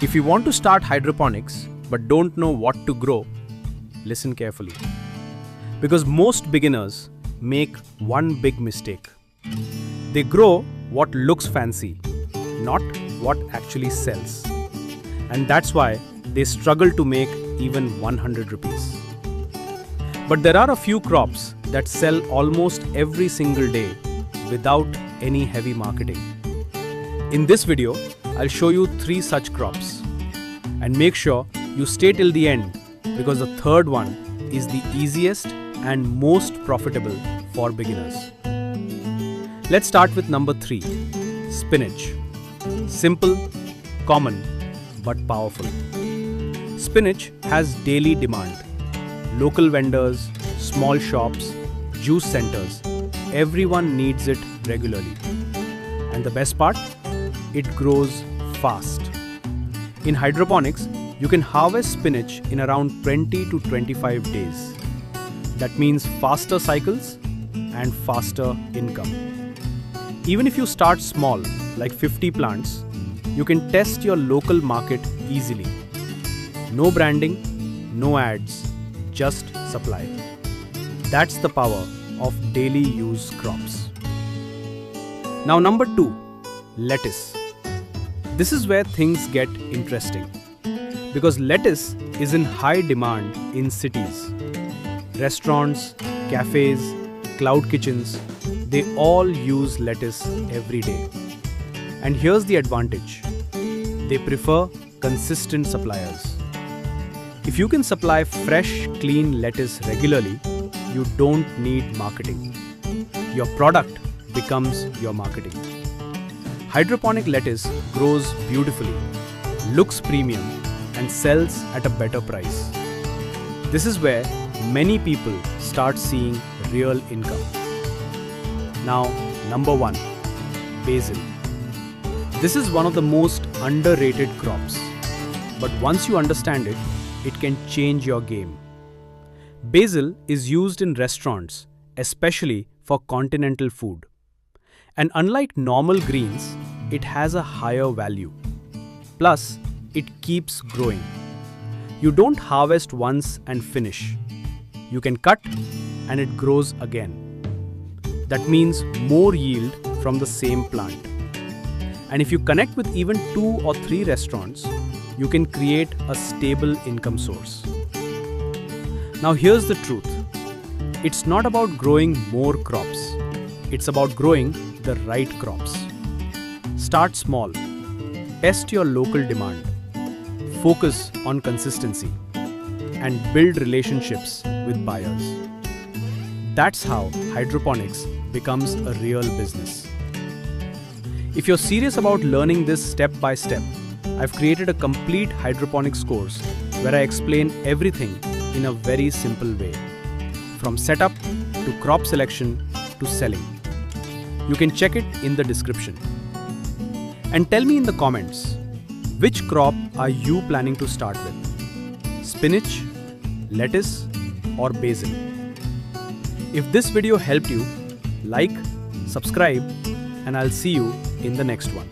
If you want to start hydroponics but don't know what to grow, listen carefully. Because most beginners make one big mistake. They grow what looks fancy, not what actually sells. And that's why they struggle to make even 100 rupees. But there are a few crops that sell almost every single day without any heavy marketing. In this video, I'll show you 3 such crops. And make sure you stay till the end because the third one is the easiest and most profitable for beginners. Let's start with number 3, spinach. Simple, common, but powerful. Spinach has daily demand. Local vendors, small shops, juice centers, everyone needs it regularly. And the best part? It grows fast. In hydroponics, you can harvest spinach in around 20 to 25 days. That means faster cycles and faster income. Even if you start small, like 50 plants, you can test your local market easily. No branding, no ads, just supply. That's the power of daily use crops. Now number 2, lettuce. This is where things get interesting. Because lettuce is in high demand in cities. Restaurants, cafes, cloud kitchens, they all use lettuce every day. And here's the advantage. They prefer consistent suppliers. If you can supply fresh, clean lettuce regularly, you don't need marketing. Your product becomes your marketing. Hydroponic lettuce grows beautifully, looks premium, and sells at a better price. This is where many people start seeing real income. Now, number 1, basil. This is one of the most underrated crops. But once you understand it, it can change your game. Basil is used in restaurants, especially for continental food. And unlike normal greens, it has a higher value. Plus, it keeps growing. You don't harvest once and finish. You can cut and it grows again. That means more yield from the same plant. And if you connect with even 2 or 3 restaurants, you can create a stable income source. Now here's the truth. It's not about growing more crops. It's about growing the right crops. Start small. Test your local demand. Focus on consistency. And build relationships with buyers. That's how hydroponics becomes a real business. If you're serious about learning this step by step, I've created a complete hydroponics course where I explain everything in a very simple way. From setup to crop selection to selling. You can check it in the description. And tell me in the comments, which crop are you planning to start with? Spinach, lettuce, or basil? If this video helped you, like, subscribe, and I'll see you in the next one.